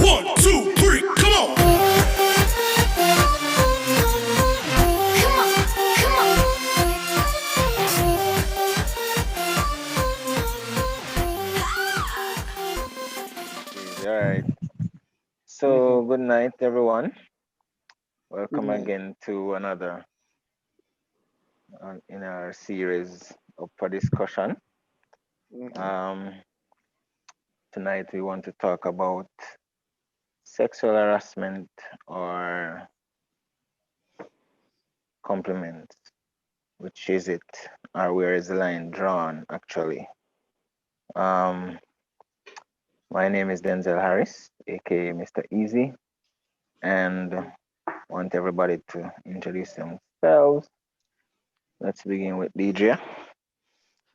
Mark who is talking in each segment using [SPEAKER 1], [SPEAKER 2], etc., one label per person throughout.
[SPEAKER 1] 1, 2, 3, come on.
[SPEAKER 2] All right. So, good night, everyone.
[SPEAKER 3] Good
[SPEAKER 2] Welcome
[SPEAKER 3] night.
[SPEAKER 2] again to another in our series of for discussion.
[SPEAKER 3] Mhm.
[SPEAKER 2] Um, Tonight we want to talk about sexual harassment or compliments. Which is it, or where is the line drawn? Actually, um, my name is Denzel Harris, aka Mr. Easy, and want everybody to introduce themselves. Let's begin with DJ.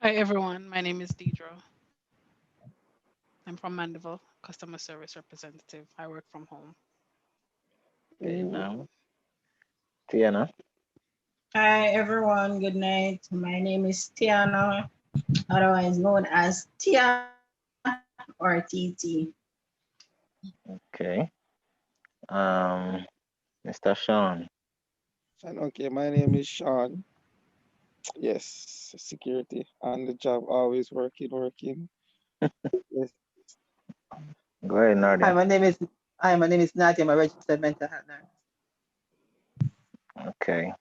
[SPEAKER 4] Hi everyone, my name is Deidre. I'm from Mandeville, customer service representative. I work from home.
[SPEAKER 2] Okay,
[SPEAKER 3] Mhm.
[SPEAKER 2] now Tiana.
[SPEAKER 5] Hi everyone, good night. My name is Tiana, otherwise known as Tia or TT.
[SPEAKER 2] Okay. Um, Mr. Sean.
[SPEAKER 3] And okay, my name is Sean. Yes, security on the job, always working. Yes.
[SPEAKER 2] Go ahead, Nardia.
[SPEAKER 6] My name is Nadia. I'm a registered mental health nurse.
[SPEAKER 2] Okay.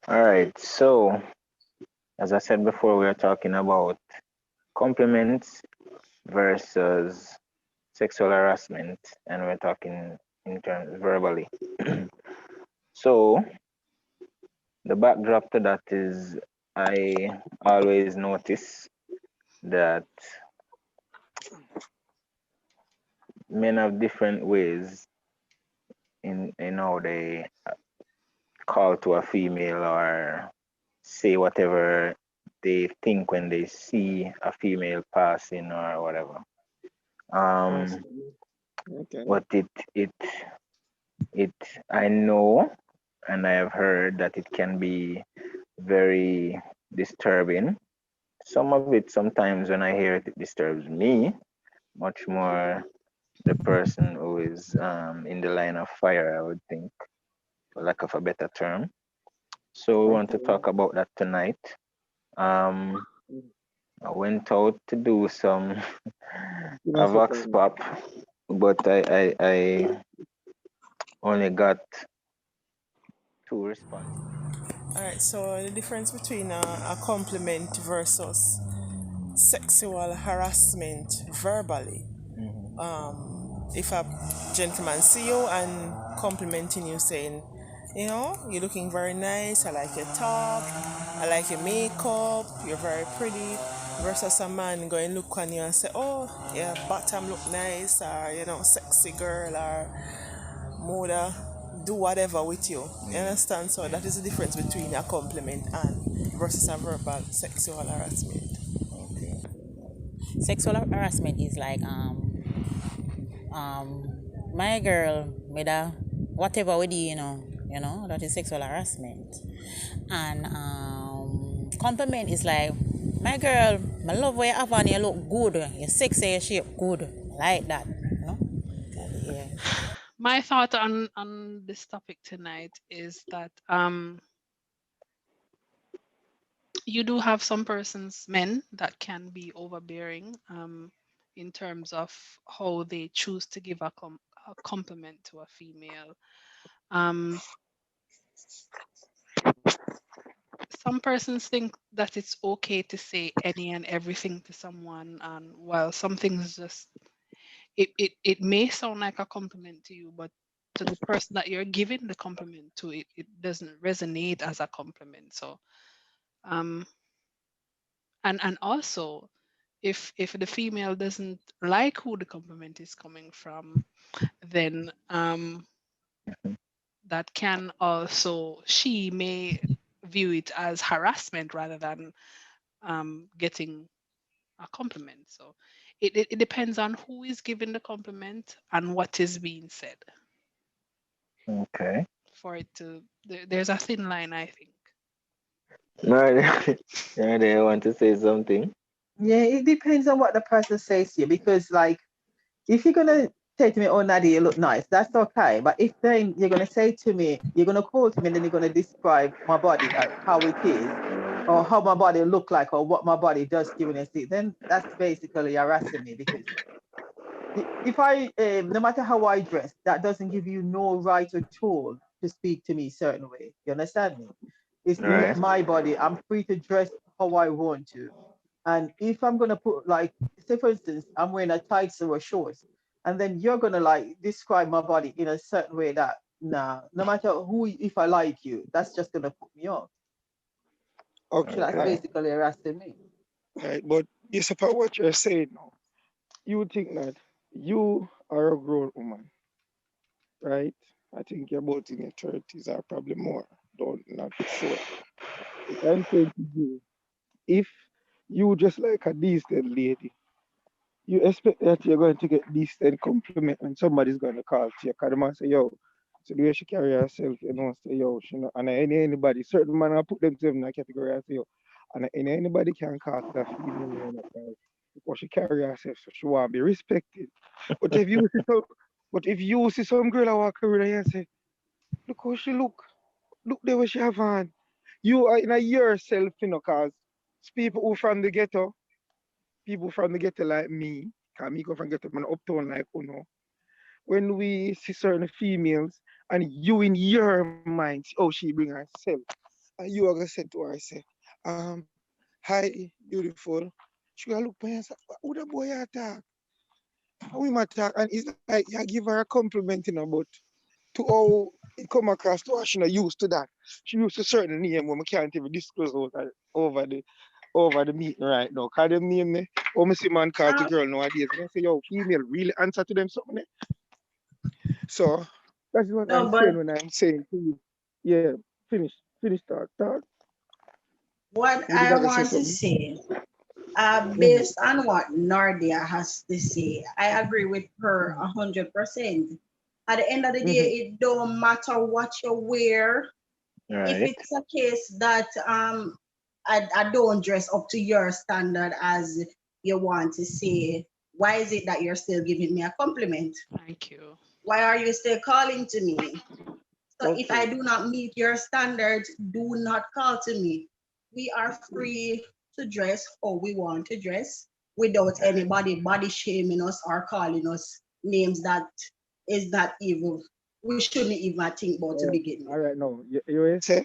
[SPEAKER 2] All right. So, as I said before, we are talking about compliments versus sexual harassment, and we're talking in terms verbally. So, the backdrop to that is I always notice that men have different ways in how they call to a female or say whatever they think when they see a female passing or whatever. Um,
[SPEAKER 3] Awesome. Okay.
[SPEAKER 2] but it it I know and I have heard that it can be very disturbing. Some of it sometimes when I hear it, it disturbs me much more the person who is in the line of fire, I would think, for lack of a better term. So we want to
[SPEAKER 3] Okay.
[SPEAKER 2] talk about that tonight. Um, I went out to do some
[SPEAKER 3] Give me a
[SPEAKER 2] a vox
[SPEAKER 3] second.
[SPEAKER 2] pop, but I only got two responses.
[SPEAKER 7] All right, so the difference between a compliment versus sexual harassment verbally.
[SPEAKER 2] Hmm.
[SPEAKER 7] If a gentleman see you and complimenting you, saying, you know, you're looking very nice, I like your talk, I like your makeup, you're very pretty, versus a man going look on you and say, oh, yeah, bottom look nice, or, you know, sexy girl, or mother do whatever with you. You understand? So that is the difference between a compliment and versus a verbal sexual harassment.
[SPEAKER 2] Okay.
[SPEAKER 8] Sexual harassment is like my girl made a whatever we do, that is sexual harassment. And compliment is like my girl, my love what you have on, you look good, your sexy, your shape good, like that, yeah.
[SPEAKER 4] My thought on this topic tonight is that you do have some persons, men, that can be overbearing in terms of how they choose to give a compliment to a female. Um, some persons think that it's okay to say any and everything to someone, and while some things just it may sound like a compliment to you, but to the person that you're giving the compliment to, it doesn't resonate as a compliment. So um and also, if the female doesn't like who the compliment is coming from, then that can also, she may view it as harassment rather than getting a compliment. So it depends on who is giving the compliment and what is being said
[SPEAKER 2] Okay.
[SPEAKER 4] for it to, there's a thin line, I think.
[SPEAKER 2] Nardia, Nardia, I want to say something.
[SPEAKER 6] Yeah, it depends on what the person says to you because, like, if you're gonna say to me, "Oh, Nadia, you look nice." That's okay. But if then you're gonna say to me, you're gonna call to me, and then you're gonna describe my body like how it is, or how my body look like, or what my body does to you when I see, then that's basically harassing me because if I, no matter how I dress, that doesn't give you no right at all to speak to me certain way. You understand me? It's
[SPEAKER 2] Right.
[SPEAKER 6] my body. I'm free to dress how I want to. And if I'm gonna put like, say for instance, I'm wearing a tights or a shorts, and then you're gonna like describe my body in a certain way that nah, no matter who, if I like you, that's just gonna put me off. So
[SPEAKER 3] Okay,
[SPEAKER 6] that's
[SPEAKER 2] Okay.
[SPEAKER 6] basically harassing me.
[SPEAKER 3] right. But yes, about what you're saying now, you think that you are a grown woman, right? I think you're about in your 30s or probably more. Don't not sure. But I'm saying to you, if you just like a decent lady, you expect that you're going to get decent compliment when somebody's going to call to you. Because the man say, yo, so the way she carry herself, you know, say, yo, she know, and anybody, certain man, I put themselves in that category, I say, yo, and anybody can call to that female, you know, because she carry herself, so she want to be respected. But if you see some, but if you see some girl I walk around and say, look how she look the way she have on. You are in a yourself, you know, cause people who from the ghetto, people from the ghetto like me, cause me come from ghetto, man, uptown like Uno. When we see certain females, and you in your mind, oh, she bring herself, and you are gonna say to her, say, hi, beautiful. She gonna look by and say, who the boy attack? How we attack? And it's like I give her a compliment, you know, but to how it come across to her, she not used to that. She used to certain name when we can't even disclose over the meeting right now. Cause them name me, oh me see man call to
[SPEAKER 5] Um,
[SPEAKER 3] girl nowadays. And I say, yo, female really answer to them something. So that's what I'm
[SPEAKER 5] no,
[SPEAKER 3] saying
[SPEAKER 5] but
[SPEAKER 3] when I'm saying to you, yeah, finish talk.
[SPEAKER 5] what
[SPEAKER 3] Would you
[SPEAKER 5] I
[SPEAKER 3] like to say
[SPEAKER 5] want to
[SPEAKER 3] something?
[SPEAKER 5] say,
[SPEAKER 3] Mm-hmm.
[SPEAKER 5] based on what Nardia has to say, I agree with her 100%. At the end of the day,
[SPEAKER 3] Mm-hmm.
[SPEAKER 5] it don't matter what you wear. If
[SPEAKER 2] Right.
[SPEAKER 5] it's a case that I don't dress up to your standard as you want to say, why is it that you're still giving me a compliment?
[SPEAKER 4] Thank you.
[SPEAKER 5] Why are you still calling to me? So if I
[SPEAKER 3] Okay.
[SPEAKER 5] do not meet your standards, do not call to me. We are free to dress how we want to dress without anybody body shaming us or calling us names that is not even we shouldn't even think about to begin with.
[SPEAKER 3] All right, no, you say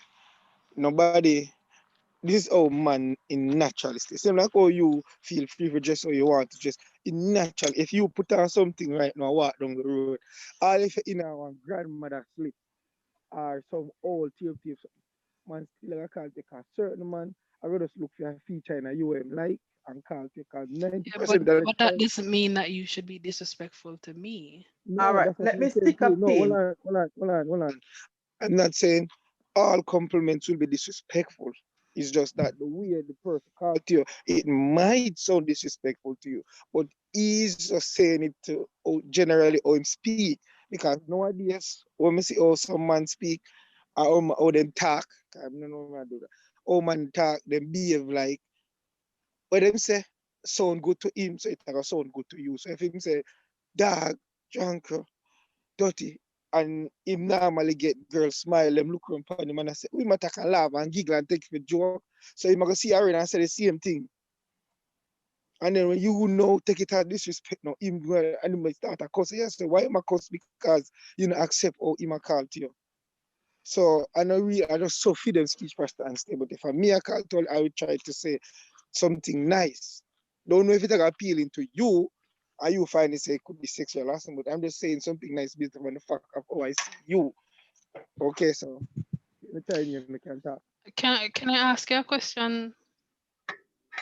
[SPEAKER 3] nobody. This is how man in naturalistic. Same like how you feel free to dress how you want to dress. In natural, if you put on something right now, walk down the road, or if you're in our grandmother slip or some old tape, man still like call take a certain man. I rather just look for a feature in a UM like and call take a
[SPEAKER 4] Yeah,
[SPEAKER 3] 90% of the
[SPEAKER 4] but that
[SPEAKER 3] time.
[SPEAKER 4] doesn't mean that you should be disrespectful to me.
[SPEAKER 6] All
[SPEAKER 3] No,
[SPEAKER 6] right,
[SPEAKER 3] that's what
[SPEAKER 6] let
[SPEAKER 3] I'm
[SPEAKER 6] me
[SPEAKER 3] saying
[SPEAKER 6] stick
[SPEAKER 3] to
[SPEAKER 6] a
[SPEAKER 3] you. No, hold
[SPEAKER 6] pin.
[SPEAKER 3] on, hold on, hold on, hold on. I'm not saying all compliments will be disrespectful. It's just that the way the person called to you, it might sound disrespectful to you, but he's just saying it to generally how him speak. Because nowadays, when we see how some man speak, or how them talk, I don't know how to do that. How man talk, them behave like, what them say, sound good to him, so it gonna sound good to you. So if him say, dog, drunk, dirty. And him normally get girls smile, them look around upon him and I say, we might take a laugh and giggle and take it for joke. So you might see her and say the same thing. And then when you know take it as disrespect now, him go and he might start a cuss. Yes, so why am I cuss? Because you know accept how him a call to you. So I just so feed them speech first and stay. But if I me a call to, I would try to say something nice. Don't know if it's appealing to you, or you find it say it could be sexual harassment, but I'm just saying something nice based on the fact of how I see you. Okay, so anytime you can talk.
[SPEAKER 4] Can I ask you a question?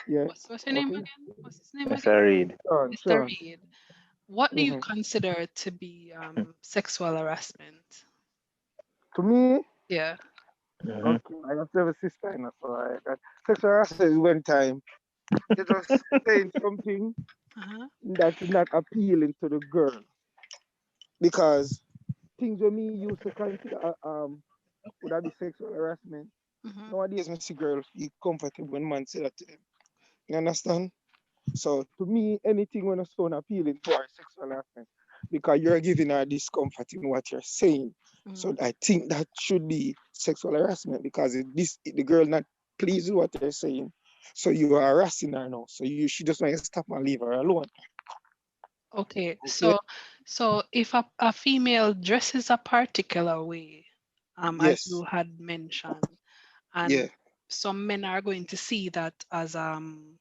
[SPEAKER 3] Yeah.
[SPEAKER 4] What's your name
[SPEAKER 3] Okay.
[SPEAKER 4] again? What's his name
[SPEAKER 2] Yes,
[SPEAKER 4] again?
[SPEAKER 2] I read.
[SPEAKER 4] Mr.
[SPEAKER 3] Sure.
[SPEAKER 4] Reed. What do you
[SPEAKER 3] Mm-hmm.
[SPEAKER 4] consider to be sexual harassment?
[SPEAKER 3] To me,
[SPEAKER 4] Yeah.
[SPEAKER 2] Mm-hmm.
[SPEAKER 3] okay, I have to have a sister in us, so I got sexual harassment is one time you just saying something
[SPEAKER 4] Uh-huh.
[SPEAKER 3] that's not appealing to the girl because things when me used to consider would that be sexual harassment.
[SPEAKER 4] Mm-hmm.
[SPEAKER 3] Nowadays, I see girls feel comfortable when man say that to them. You understand? So to me, anything when a sound appealing to her is sexual harassment. because you're giving her discomfort in what you're saying. So I think that should be sexual harassment because the girl not pleased with what you're saying. So you are harassing her now. So she just want to stop and leave her alone.
[SPEAKER 4] Okay,
[SPEAKER 3] Okay.
[SPEAKER 4] so if a female dresses a particular way, as you
[SPEAKER 3] Yes.
[SPEAKER 4] had mentioned,
[SPEAKER 3] Yeah.
[SPEAKER 4] and some men are going to see that as an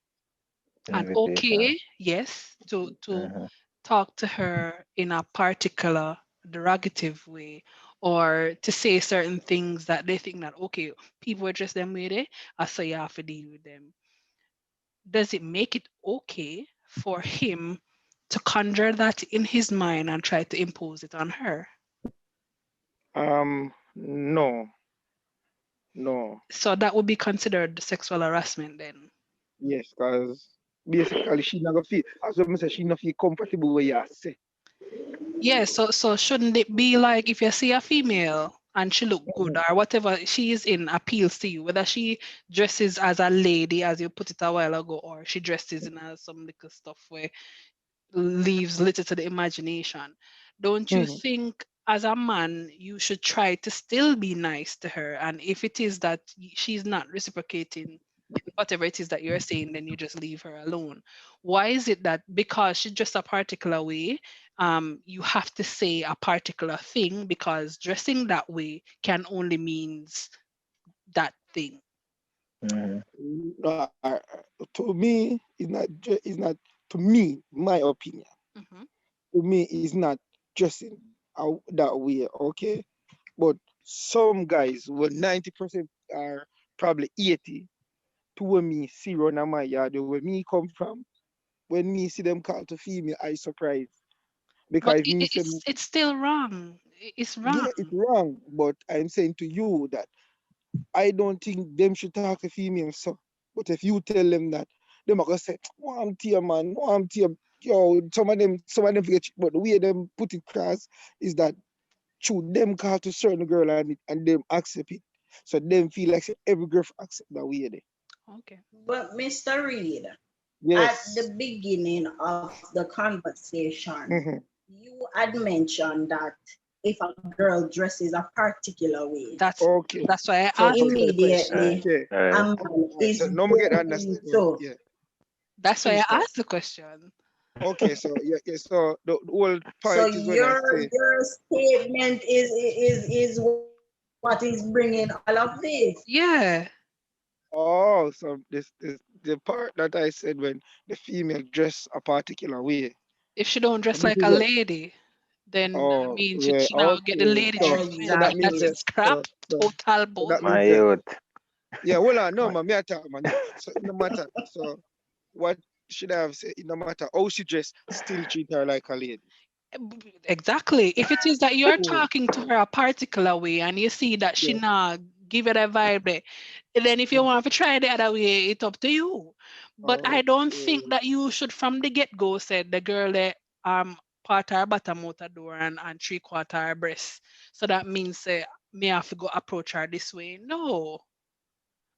[SPEAKER 2] Invitation.
[SPEAKER 4] okay, yes, to
[SPEAKER 2] Mm-hmm.
[SPEAKER 4] talk to her in a particular derogative way, or to say certain things that they think that okay, people are just them way they, so you have to deal with them. Does it make it okay for him to conjure that in his mind and try to impose it on her?
[SPEAKER 3] No, no.
[SPEAKER 4] So that would be considered sexual harassment then.
[SPEAKER 3] Yes, because basically she not gonna feel, as I say, she not feel comfortable with you say.
[SPEAKER 4] Yeah, so shouldn't it be like if you see a female and she look good or whatever she is in appeals to you, whether she dresses as a lady, as you put it a while ago, or she dresses in some little stuff where leaves little to the imagination. Don't you
[SPEAKER 3] Mm-hmm.
[SPEAKER 4] think as a man you should try to still be nice to her? And if it is that she's not reciprocating whatever it is that you're saying, then you just leave her alone. Why is it that because she's just a particular way, you have to say a particular thing because dressing that way can only means that thing?
[SPEAKER 2] Mm-hmm.
[SPEAKER 3] To me, it's not to me, my opinion.
[SPEAKER 4] Mhm.
[SPEAKER 3] To me, it's not dressing out that way, okay? But some guys, well, 90% are probably 80 to when me see run in my yard, where me come from, when me see them call to female, I surprise.
[SPEAKER 4] But
[SPEAKER 3] Because if me say,
[SPEAKER 4] it's still wrong. It's
[SPEAKER 3] yeah,
[SPEAKER 4] wrong.
[SPEAKER 3] it's wrong, but I'm saying to you that I don't think them should talk to females so. But if you tell them that, them are gonna say, "One tear, man, one tear." Yo, some of them forget, but the way them put it across is that true them call to certain girl and them accept it. So them feel like say, every girl accept that way there.
[SPEAKER 4] Okay.
[SPEAKER 5] But Mr. Reed, at
[SPEAKER 3] Yes.
[SPEAKER 5] the beginning of the conversation,
[SPEAKER 3] Mm-hmm.
[SPEAKER 5] you had mentioned that if a girl dresses a particular way,
[SPEAKER 4] That's
[SPEAKER 3] Okay.
[SPEAKER 4] that's why I
[SPEAKER 3] So
[SPEAKER 4] asked
[SPEAKER 3] okay.
[SPEAKER 4] you the question.
[SPEAKER 5] immediately
[SPEAKER 3] Okay.
[SPEAKER 2] All
[SPEAKER 5] a
[SPEAKER 2] right.
[SPEAKER 5] man
[SPEAKER 3] All right.
[SPEAKER 5] is
[SPEAKER 3] So now we get
[SPEAKER 5] going
[SPEAKER 3] understanding.
[SPEAKER 5] into.
[SPEAKER 3] Yeah.
[SPEAKER 4] That's why
[SPEAKER 3] Finish
[SPEAKER 4] I
[SPEAKER 3] that.
[SPEAKER 4] asked the question.
[SPEAKER 3] Okay. So yeah. So the whole
[SPEAKER 5] So
[SPEAKER 3] point is when I say
[SPEAKER 5] your statement is what is bringing all of this.
[SPEAKER 4] Yeah.
[SPEAKER 3] oh, so this the part that I said when the female dress a particular way.
[SPEAKER 4] If she don't
[SPEAKER 3] So
[SPEAKER 4] dress
[SPEAKER 3] this
[SPEAKER 4] like
[SPEAKER 3] is
[SPEAKER 4] a
[SPEAKER 3] what.
[SPEAKER 4] lady, then I
[SPEAKER 3] Oh,
[SPEAKER 4] mean
[SPEAKER 3] yeah.
[SPEAKER 4] she now get the
[SPEAKER 3] Okay.
[SPEAKER 4] lady
[SPEAKER 3] So
[SPEAKER 4] treatment.
[SPEAKER 3] that
[SPEAKER 4] If
[SPEAKER 3] means
[SPEAKER 4] that's
[SPEAKER 5] Exactly.
[SPEAKER 3] that.
[SPEAKER 4] it, scrap total
[SPEAKER 3] So
[SPEAKER 4] both.
[SPEAKER 3] that means
[SPEAKER 2] My
[SPEAKER 3] that.
[SPEAKER 2] youth.
[SPEAKER 3] Yeah. Well, no,
[SPEAKER 2] My,
[SPEAKER 3] man. Me I talk, man. Yeah. So it no matter. So what should I have said? It no matter how she dress, still treat her like a lady.
[SPEAKER 4] Exactly. If it is that you're
[SPEAKER 3] Oh,
[SPEAKER 4] talking to her a particular way and you see that she
[SPEAKER 3] yeah.
[SPEAKER 4] not give it a vibe there, then if you want to try the other way, it's up to you. But I don't think
[SPEAKER 3] Okay.
[SPEAKER 4] that you should from the get-go said the girl that part her bottom out the door and three-quarter her breast. So that means me have to go approach her this way. No.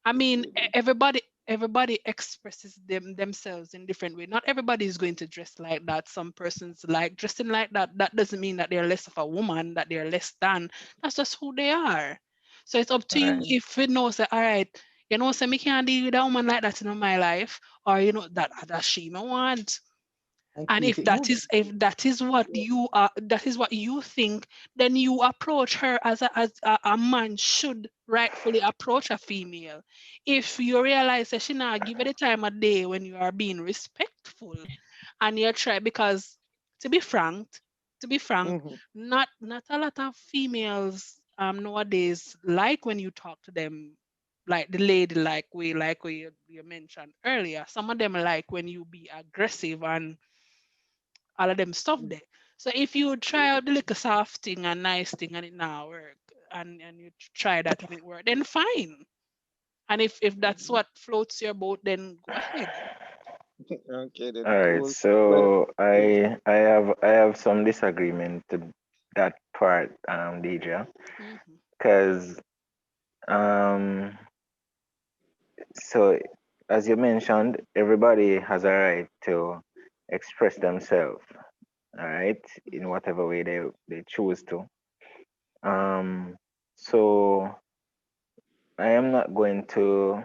[SPEAKER 4] I mean, everybody expresses themselves in different way. Not everybody is going to dress like that. Some persons like dressing like that. That doesn't mean that they're less of a woman, that they're less than. That's just who they are. So it's up to
[SPEAKER 2] all
[SPEAKER 4] you
[SPEAKER 2] right.
[SPEAKER 4] if you know say, all right, you know, say me can't deal with a woman like that in my life, or you know that she me want.
[SPEAKER 6] And
[SPEAKER 4] And
[SPEAKER 6] keep it moving.
[SPEAKER 4] if that is what you are, that is what you think, then you approach her as a man should rightfully approach a female. If you realize that she not give it the time of day when you are being respectful and you try, because to be frank, to be frank,
[SPEAKER 3] Mm-hmm.
[SPEAKER 4] not a lot of females nowadays like when you talk to them like the lady like we you mentioned earlier. Some of them like when you be aggressive and all of them stuff there. So if you try out the little soft thing and nice thing and it now work, and you try that and it work, then fine. And if that's what floats your boat, then go ahead.
[SPEAKER 3] Okay, then
[SPEAKER 2] All right.
[SPEAKER 3] cool. Well,
[SPEAKER 2] So
[SPEAKER 3] yeah.
[SPEAKER 2] I have some disagreement to that part, DJ,
[SPEAKER 4] Hmm.
[SPEAKER 2] because um so as you mentioned, everybody has a right to express themselves, all right, in whatever way they choose to. Um, so I am not going to,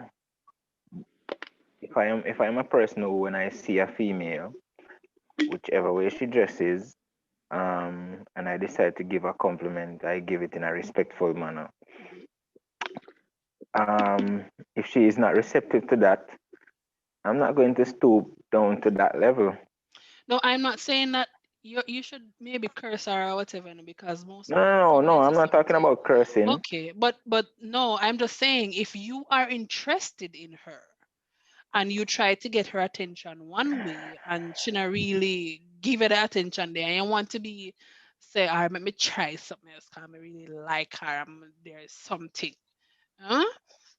[SPEAKER 2] if I'm a person who, when I see a female, whichever way she dresses, and I decide to give a compliment, I give it in a respectful manner. If she is not receptive to that, I'm not going to stoop down to that level.
[SPEAKER 4] No, I'm not saying that you should maybe curse her or whatever, no, because most
[SPEAKER 2] No,
[SPEAKER 4] women
[SPEAKER 2] no, no,
[SPEAKER 4] come
[SPEAKER 2] no,
[SPEAKER 4] into
[SPEAKER 2] I'm not talking
[SPEAKER 4] something.
[SPEAKER 2] about cursing.
[SPEAKER 4] Okay, but no, I'm just saying if you are interested in her and you try to get her attention one way and she not really give it the attention there and you want to be say, all right, let me try something else because I really like her. There's something. Huh?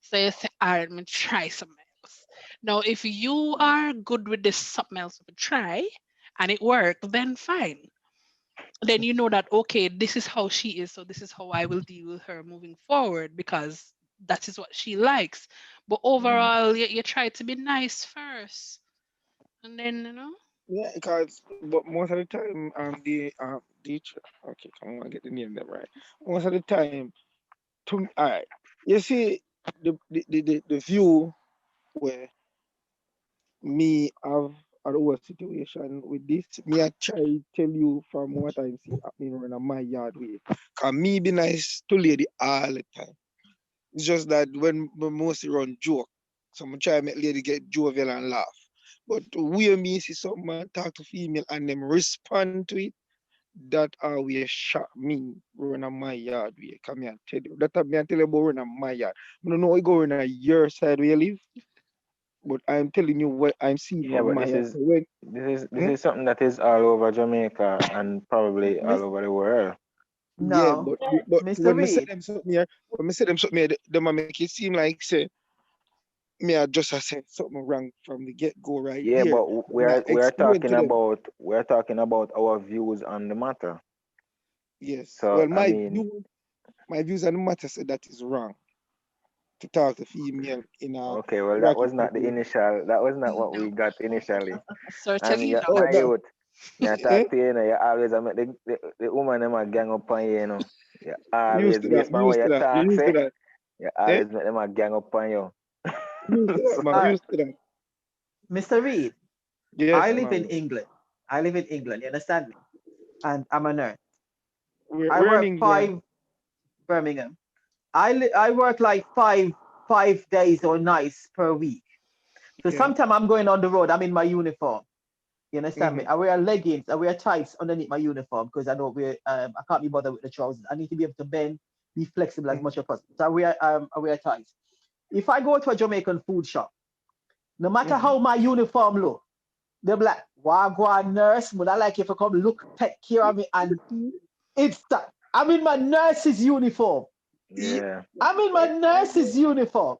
[SPEAKER 4] So you say, all right, let me try something else. Now, if you are good with this something else to try and it works, then fine. Then you know that okay, this is how she is, so this is how I will deal with her moving forward because that is what she likes. But
[SPEAKER 2] Mm.
[SPEAKER 4] overall, you try to be nice first, and then
[SPEAKER 3] Yeah, because but most of the time, the teacher. Okay, come on, get the name them right. Most of the time, all right. You see, the view where me have a whole situation with this, me I try tell you from what I see happening around my yard way. Cause me be nice to lady all the time. It's just that when we mostly run joke, so I try to make lady get jovial and laugh. But we me see some man talk to female and them respond to it, that always shock me run on my yard way. Come here, tell you. That me I tell you about run on my yard. I don't know how it go in a your side where you live, but I'm telling you what I'm seeing
[SPEAKER 2] Yeah,
[SPEAKER 3] on
[SPEAKER 2] but
[SPEAKER 3] my
[SPEAKER 2] this
[SPEAKER 3] yard.
[SPEAKER 2] is
[SPEAKER 3] So when
[SPEAKER 2] this is something that is all over Jamaica and probably all
[SPEAKER 6] Miss,
[SPEAKER 2] over the world.
[SPEAKER 3] yeah,
[SPEAKER 6] no,
[SPEAKER 3] but
[SPEAKER 6] Mr.
[SPEAKER 3] when me say
[SPEAKER 6] Reed.
[SPEAKER 3] them something here, when me say them something here, them a make it seem like say me I just I said something wrong from the get go right
[SPEAKER 2] Yeah,
[SPEAKER 3] there.
[SPEAKER 2] but
[SPEAKER 3] When I explain to them,
[SPEAKER 2] we're talking about our views on the matter.
[SPEAKER 3] yes,
[SPEAKER 2] So
[SPEAKER 3] well
[SPEAKER 2] I mean,
[SPEAKER 3] my views on the matter say that is wrong to talk to female in a
[SPEAKER 2] okay, well
[SPEAKER 3] derogatory way.
[SPEAKER 2] that was not what
[SPEAKER 4] no,
[SPEAKER 2] we got initially. And
[SPEAKER 4] certainly
[SPEAKER 2] yeah,
[SPEAKER 4] not.
[SPEAKER 3] Oh
[SPEAKER 2] my
[SPEAKER 3] no,
[SPEAKER 2] youth, me I
[SPEAKER 3] eh?
[SPEAKER 2] talk to you, you know, you always make the woman them a gang up on you, you know. You
[SPEAKER 3] Me
[SPEAKER 2] always
[SPEAKER 3] used to that.
[SPEAKER 2] based
[SPEAKER 3] Me
[SPEAKER 2] on what
[SPEAKER 3] used
[SPEAKER 2] you
[SPEAKER 3] to that. Me
[SPEAKER 2] talk,
[SPEAKER 3] used to
[SPEAKER 2] say,
[SPEAKER 3] that.
[SPEAKER 2] you
[SPEAKER 3] Eh?
[SPEAKER 2] always make them a gang up on you.
[SPEAKER 3] Me used to that,
[SPEAKER 2] So,
[SPEAKER 3] man.
[SPEAKER 6] All
[SPEAKER 3] Me
[SPEAKER 6] right,
[SPEAKER 3] used to that.
[SPEAKER 6] Mr. Reed. I
[SPEAKER 3] Yes,
[SPEAKER 6] live in
[SPEAKER 3] man.
[SPEAKER 6] England. I live in England. You understand me? And I'm a nurse. I
[SPEAKER 3] We're in
[SPEAKER 6] work
[SPEAKER 3] England.
[SPEAKER 6] 5 Birmingham. I work like five days or nights per week. So
[SPEAKER 3] Yeah.
[SPEAKER 6] sometimes I'm going on the road. I'm in my uniform. You understand me?
[SPEAKER 3] Mm-hmm.
[SPEAKER 6] I wear leggings. I wear tights underneath my uniform because I don't wear. I can't be bothered with the trousers. I need to be able to bend, be flexible as much as possible. So I wear tights. If I go to a Jamaican food shop, no matter
[SPEAKER 3] Mm-hmm.
[SPEAKER 6] how my uniform look, they're like, "Wagwan nurse, but I like you to come look, take care of me." And it's that I'm in my nurse's uniform.
[SPEAKER 2] yeah.
[SPEAKER 6] I'm in my nurse's uniform.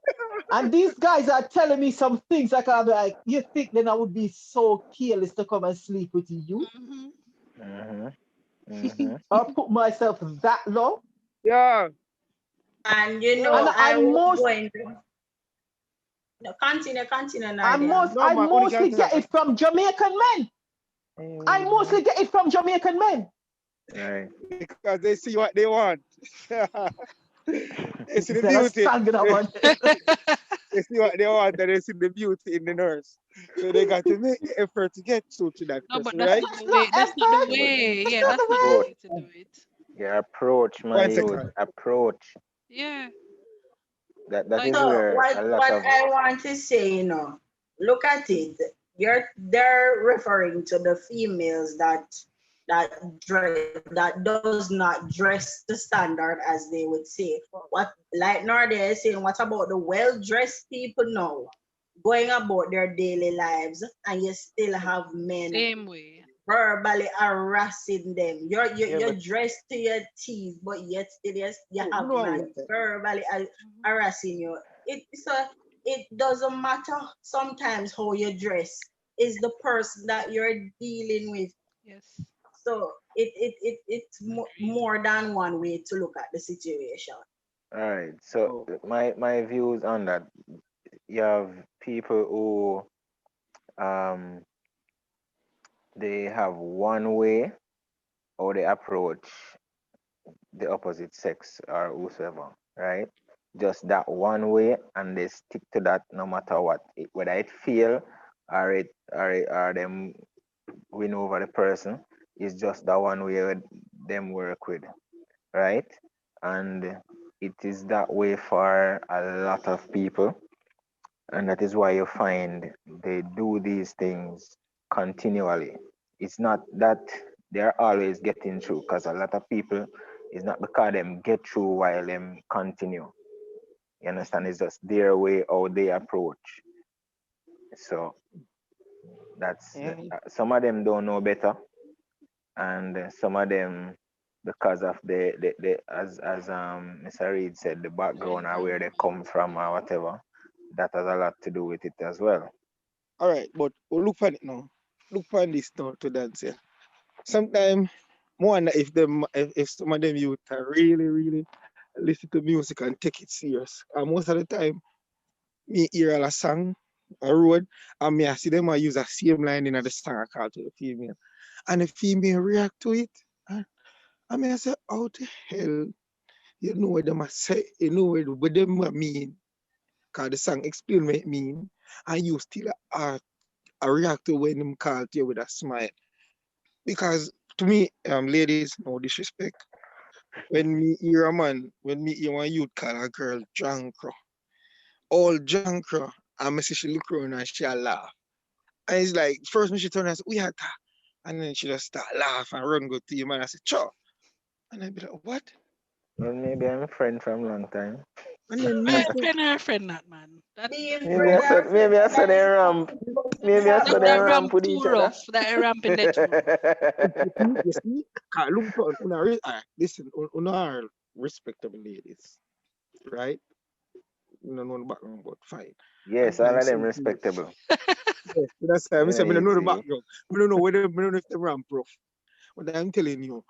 [SPEAKER 6] And these guys are telling me some things like I'm like, you think then I would be so careless to come and sleep with you
[SPEAKER 4] Hmm.
[SPEAKER 2] Mhm. Mhm.
[SPEAKER 6] or put myself that low?
[SPEAKER 3] Yeah.
[SPEAKER 5] And you
[SPEAKER 3] Yeah.
[SPEAKER 5] know,
[SPEAKER 6] And
[SPEAKER 5] I was going to no, continue, Nadia.
[SPEAKER 3] No,
[SPEAKER 6] I
[SPEAKER 3] man. Only can
[SPEAKER 6] mostly get
[SPEAKER 3] talk.
[SPEAKER 6] it from Jamaican men. I
[SPEAKER 2] Mhm.
[SPEAKER 6] mostly get it from Jamaican men.
[SPEAKER 2] Right.
[SPEAKER 3] Because they see what they want. They see the
[SPEAKER 6] Instead of
[SPEAKER 3] beauty.
[SPEAKER 6] standing up on
[SPEAKER 3] They see what they want and they see the beauty in the nurse. So they got to make the effort to get through to that
[SPEAKER 4] No, but
[SPEAKER 3] person,
[SPEAKER 4] that's
[SPEAKER 3] right?
[SPEAKER 4] not
[SPEAKER 6] it's
[SPEAKER 4] the
[SPEAKER 6] not
[SPEAKER 4] way. That's not the
[SPEAKER 6] effort.
[SPEAKER 2] Yeah, but
[SPEAKER 4] way.
[SPEAKER 6] It's
[SPEAKER 4] Yeah,
[SPEAKER 6] not
[SPEAKER 4] that's
[SPEAKER 6] the
[SPEAKER 4] not the
[SPEAKER 6] way.
[SPEAKER 2] approach.
[SPEAKER 4] way to do it.
[SPEAKER 2] Your approach, my
[SPEAKER 3] One
[SPEAKER 2] youth.
[SPEAKER 3] second.
[SPEAKER 2] Approach.
[SPEAKER 4] Yeah,
[SPEAKER 2] That
[SPEAKER 4] like
[SPEAKER 2] is
[SPEAKER 5] So
[SPEAKER 2] where
[SPEAKER 5] what
[SPEAKER 2] a lot
[SPEAKER 5] what
[SPEAKER 2] of
[SPEAKER 5] I want to say, look at it. They're referring to the females that does not dress the standard as they would say. What like Nardia is saying, what about the well-dressed people now going about their daily lives and you still have men
[SPEAKER 4] same way.
[SPEAKER 5] verbally harassing them.
[SPEAKER 2] yeah,
[SPEAKER 5] You're
[SPEAKER 2] but
[SPEAKER 5] dressed to your teeth, but yet still you
[SPEAKER 3] Oh,
[SPEAKER 5] have
[SPEAKER 3] no,
[SPEAKER 5] man
[SPEAKER 3] what?
[SPEAKER 5] verbally
[SPEAKER 4] Mhm.
[SPEAKER 5] harassing you. It doesn't matter sometimes how you dress. Is the person that you're dealing with.
[SPEAKER 4] Yes,
[SPEAKER 5] So it's
[SPEAKER 4] agreed.
[SPEAKER 5] more than one way to look at the situation.
[SPEAKER 2] all right. So
[SPEAKER 3] Oh,
[SPEAKER 2] my views on that. You have people who um they have one way how they approach the opposite sex or whosoever, right? Just that one way, and they stick to that no matter what, whether it fail or them win over the person. Is just that one way them work with, right? And it is that way for a lot of people, and that is why you find they do these things continually. It's not that they're always getting through, because a lot of people, it's not because them get through while them continue. You understand? It's just their way how they approach. So
[SPEAKER 3] Mm.
[SPEAKER 2] some of them don't know better, and some of them, because of the as Mr. Reed said, the background or where they come from or whatever, that has a lot to do with it as well.
[SPEAKER 3] All right, but look for it now. Look for this now to dance here. Sometimes wonder if if some of them youth are really listen to music and take it serious. And most of the time, me hear a song, a road, and me I see them I use the same line in the song I call to the female. And the female react to it. And me I say, how the hell you know what them I say, you know what them I mean? Cause the song explain what it mean, and you still react to when them call to you with a smile. Because to me, ladies, no disrespect. When me hear a man, when me hear one youth call a girl drunk, all drunk, and me see she look around and she a laugh. And it's like, first me she turn and say, we had that. And then she just start laugh and run go to him and I say, Cho. And I be like, what?
[SPEAKER 2] Well, maybe I'm a friend from long time.
[SPEAKER 3] And then me say,
[SPEAKER 4] Friend or friend not, man. That
[SPEAKER 5] Being
[SPEAKER 2] Maybe
[SPEAKER 5] friend
[SPEAKER 2] I saw
[SPEAKER 5] or friend,
[SPEAKER 2] maybe I saw
[SPEAKER 5] that
[SPEAKER 2] they
[SPEAKER 5] is
[SPEAKER 2] ramp.
[SPEAKER 5] something. But to
[SPEAKER 2] Maybe I
[SPEAKER 5] call
[SPEAKER 2] saw
[SPEAKER 4] that,
[SPEAKER 2] them
[SPEAKER 4] that
[SPEAKER 5] her
[SPEAKER 2] ramp
[SPEAKER 4] ramp
[SPEAKER 2] with
[SPEAKER 4] too
[SPEAKER 2] each other.
[SPEAKER 4] rough. That ramp in the room.
[SPEAKER 3] you see, look for listen, una are respectable ladies, right? No know the background, but fine. And
[SPEAKER 2] Yes, all of
[SPEAKER 3] times
[SPEAKER 2] them
[SPEAKER 3] something,
[SPEAKER 2] respectable.
[SPEAKER 3] yes, that's why I say I
[SPEAKER 2] You
[SPEAKER 3] don't know the
[SPEAKER 2] see.
[SPEAKER 3] background. We don't know whether we don't know if the ramp rough. But I'm telling you,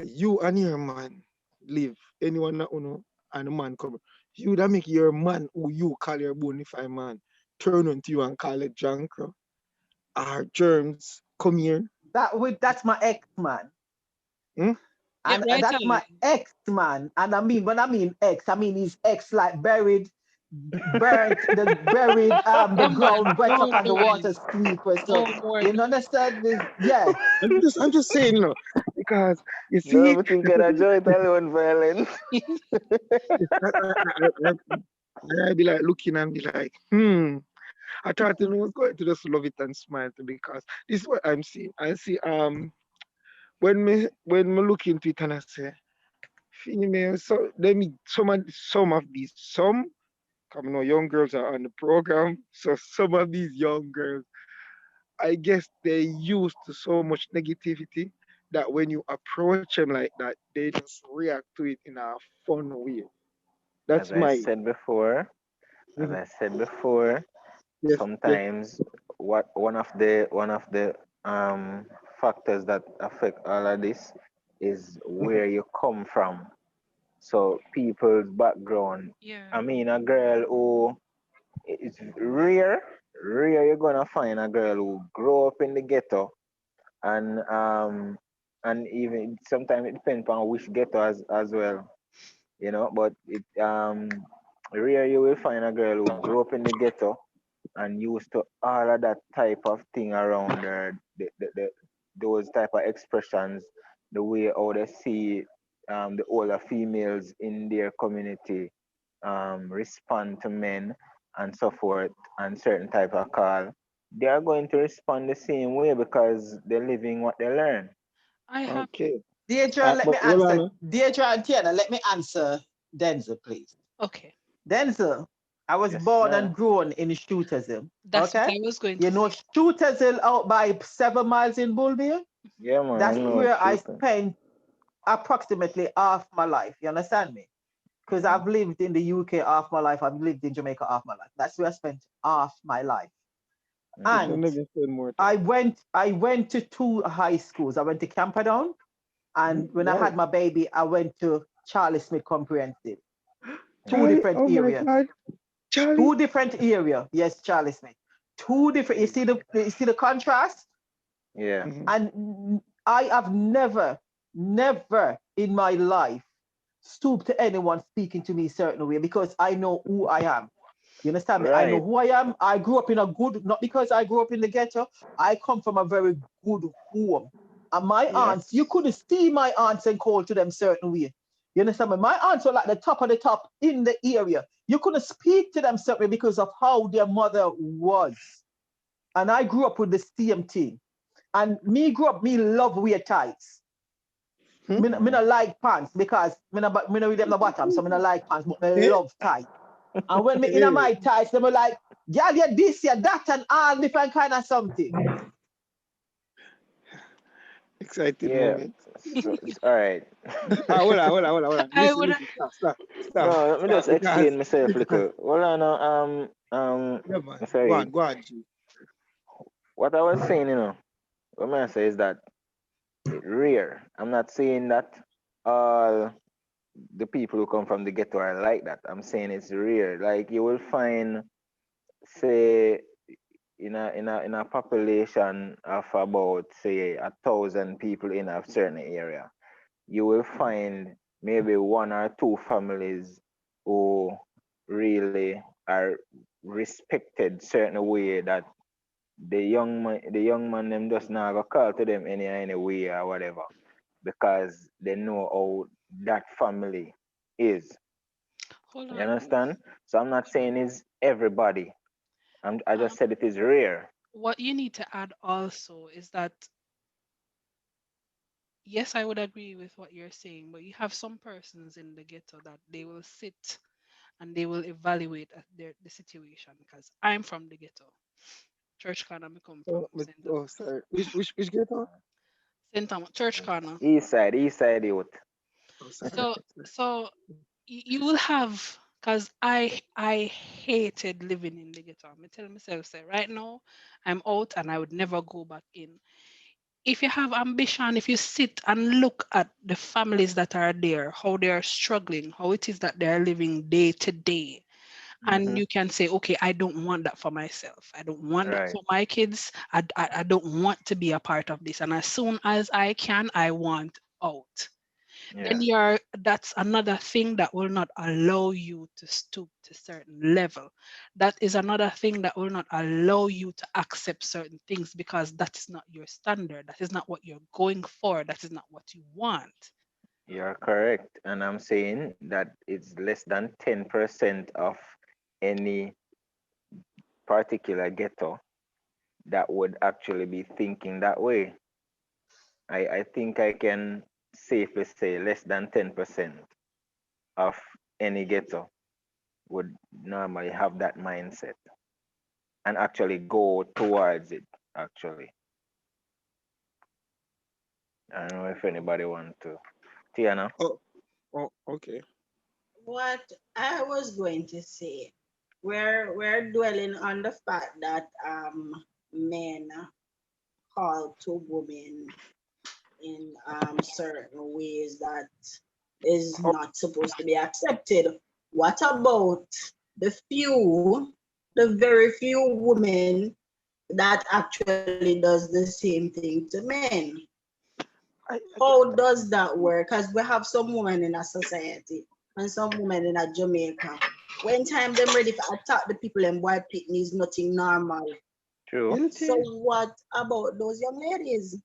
[SPEAKER 3] you and your man live. Anyone that you know and a man come. You that make your man who you call your bonafide man turn on to you and call it junk or germs. Come here.
[SPEAKER 6] That's my ex man.
[SPEAKER 3] Hmm?
[SPEAKER 4] Yeah,
[SPEAKER 6] And
[SPEAKER 4] right
[SPEAKER 6] that's
[SPEAKER 4] on.
[SPEAKER 6] my ex man. And I mean, when I mean ex, I mean his ex like buried, buried the
[SPEAKER 4] Yeah, man.
[SPEAKER 6] ground wetter
[SPEAKER 4] No
[SPEAKER 6] because the
[SPEAKER 4] more.
[SPEAKER 6] water sweeper. So
[SPEAKER 4] No more.
[SPEAKER 6] you know, understand this? Yeah.
[SPEAKER 3] I'm just saying, no, because you
[SPEAKER 2] No,
[SPEAKER 3] see,
[SPEAKER 2] but think of that joint alone violent.
[SPEAKER 3] and I be like looking and be like, I thought you know, I was going to just love it and smile because this is what I'm seeing. I see when me look into it and I say female, so let me some of these come you know young girls are on the program, so some of these young girls, I guess they're used to so much negativity that when you approach them like that, they just react to it in a fun way. That's
[SPEAKER 2] As I
[SPEAKER 3] my
[SPEAKER 2] said before, as
[SPEAKER 3] mhm.
[SPEAKER 2] I said before,
[SPEAKER 3] Yes, yes.
[SPEAKER 2] sometimes what one of the factors that affect all of this is
[SPEAKER 3] Mhm.
[SPEAKER 2] where you come from. So people's background.
[SPEAKER 4] Yeah.
[SPEAKER 2] I mean, a girl who, it's rare you're gonna find a girl who grow up in the ghetto, and even sometimes it depends on which ghetto as well, but it rare you will find a girl who grew up in the ghetto and used to all of that type of thing around her, those type of expressions, the way how they see the older females in their community respond to men and so forth, and certain type of call, they are going to respond the same way because they're living what they learn.
[SPEAKER 4] I have.
[SPEAKER 3] Okay.
[SPEAKER 6] Deidre, let
[SPEAKER 3] But
[SPEAKER 6] me
[SPEAKER 3] hold
[SPEAKER 6] answer.
[SPEAKER 3] on.
[SPEAKER 6] Deidre and Tiana, let me answer Denzel, please.
[SPEAKER 4] Okay.
[SPEAKER 6] Denzel, I was
[SPEAKER 2] Yes,
[SPEAKER 6] born
[SPEAKER 2] ma'am.
[SPEAKER 6] and grown in Shootersville.
[SPEAKER 4] That's what
[SPEAKER 6] Okay?
[SPEAKER 4] I was going to
[SPEAKER 6] You know
[SPEAKER 4] say.
[SPEAKER 6] Shootersville out by 7 miles in Bullville?
[SPEAKER 2] Yeah, man, I
[SPEAKER 6] That's
[SPEAKER 2] know it's
[SPEAKER 6] where I
[SPEAKER 2] shooting.
[SPEAKER 6] spent approximately half my life. You understand me? Because
[SPEAKER 2] Mm-hmm.
[SPEAKER 6] I've lived in the UK half my life. I've lived in Jamaica half my life. That's where I spent half my life.
[SPEAKER 3] You
[SPEAKER 2] Mm-hmm.
[SPEAKER 3] should
[SPEAKER 6] And
[SPEAKER 3] never spend more
[SPEAKER 6] I
[SPEAKER 3] time.
[SPEAKER 6] went to two high schools. I went to Camperdown, and when I
[SPEAKER 3] Nice.
[SPEAKER 6] had my baby, I went to Charlie Smith Comprehensive. Two
[SPEAKER 2] Mm-hmm.
[SPEAKER 3] Charlie,
[SPEAKER 6] different
[SPEAKER 3] oh my
[SPEAKER 6] area.
[SPEAKER 3] God. Charlie.
[SPEAKER 6] Two different area. Yes, Charlie Smith. Two different. You see the contrast?
[SPEAKER 2] Yeah.
[SPEAKER 3] Mhm.
[SPEAKER 6] And I have never never in my life stoop to anyone speaking to me a certain way because I know who I am. You understand me? I know
[SPEAKER 2] Right.
[SPEAKER 6] who I am. I grew up in a good, not because I grew up in the ghetto. I come from a very good home. And my
[SPEAKER 2] Yeah.
[SPEAKER 6] aunts, you couldn't see my aunts and call to them certain way. You understand me? My aunts were like the top of the top in the area. You couldn't speak to them certain way because of how their mother was. And I grew up with the same thing. And me grew up, me love wear tights. Me, me
[SPEAKER 2] Mm.
[SPEAKER 6] not like pants because me not with them the bottom, so me not like pants, but me
[SPEAKER 3] Eh?
[SPEAKER 6] love tights. And when me in
[SPEAKER 3] Eh,
[SPEAKER 6] my tights, they were like, yeah, yeah, this, yeah, that, and all different kind of something.
[SPEAKER 3] exciting
[SPEAKER 2] Yeah.
[SPEAKER 3] moment.
[SPEAKER 2] So it's all right.
[SPEAKER 3] Hold on.
[SPEAKER 4] I
[SPEAKER 3] Listen,
[SPEAKER 4] would
[SPEAKER 3] stop.
[SPEAKER 2] No, let me just
[SPEAKER 3] Because
[SPEAKER 2] explain myself a little. Well, I know,
[SPEAKER 3] yeah, man.
[SPEAKER 2] sorry.
[SPEAKER 3] Go on, G.
[SPEAKER 2] What I was saying, what I say is that it rare. I'm not saying that all the people who come from the ghetto are like that. I'm saying it's rare. Like you will find, say, in a population of about say 1,000 people in a certain area, you will find maybe one or two families who really are respected certain way that the young man them just not go call to them any way or whatever because they know how that family is.
[SPEAKER 4] hold
[SPEAKER 2] You
[SPEAKER 4] on.
[SPEAKER 2] understand? So I'm not saying it's everybody. I
[SPEAKER 4] Um,
[SPEAKER 2] just said it is rare.
[SPEAKER 4] what you need to add also is that yes, I would agree with what you're saying, but you have some persons in the ghetto that they will sit and they will evaluate at the situation. Because I'm from the ghetto, Church Corner, I come from St. Thomas.
[SPEAKER 3] Sorry. Which ghetto?
[SPEAKER 4] St. Thomas, Church Corner.
[SPEAKER 2] East side youth.
[SPEAKER 3] Oh, sorry.
[SPEAKER 4] So, so you will have, because I hated living in the ghetto. I'm telling myself, say, right now, I'm out and I would never go back in. If you have ambition, if you sit and look at the families that are there, how they are struggling, how it is that they are living day to day, and
[SPEAKER 2] Mm-hmm.
[SPEAKER 4] you can say, okay, I don't want that for myself. I don't want that
[SPEAKER 2] Right.
[SPEAKER 4] for my kids. I don't want to be a part of this. And as soon as I can, I want out. Then
[SPEAKER 2] Yeah.
[SPEAKER 4] you're that's another thing that will not allow you to stoop to certain level. That is another thing that will not allow you to accept certain things because that is not your standard. That is not what you're going for. That is not what you want.
[SPEAKER 2] You're correct. And I'm saying that it's less than 10% of any particular ghetto that would actually be thinking that way. I think I can safely say less than 10% of any ghetto would normally have that mindset and actually go towards it, actually. I don't know if anybody want to. Tiana?
[SPEAKER 3] Okay.
[SPEAKER 5] What I was going to say, we're dwelling on the fact that men call to women in certain ways that is
[SPEAKER 3] Oh,
[SPEAKER 5] not supposed to be accepted. What about the few, the very few women that actually does the same thing to men?
[SPEAKER 3] I
[SPEAKER 5] How does that work? Because we have some women in a society and some women in a Jamaica. When time them ready to attack the people and boy picnic is nothing normal.
[SPEAKER 2] True.
[SPEAKER 5] So
[SPEAKER 3] guilty.
[SPEAKER 5] what about those young ladies?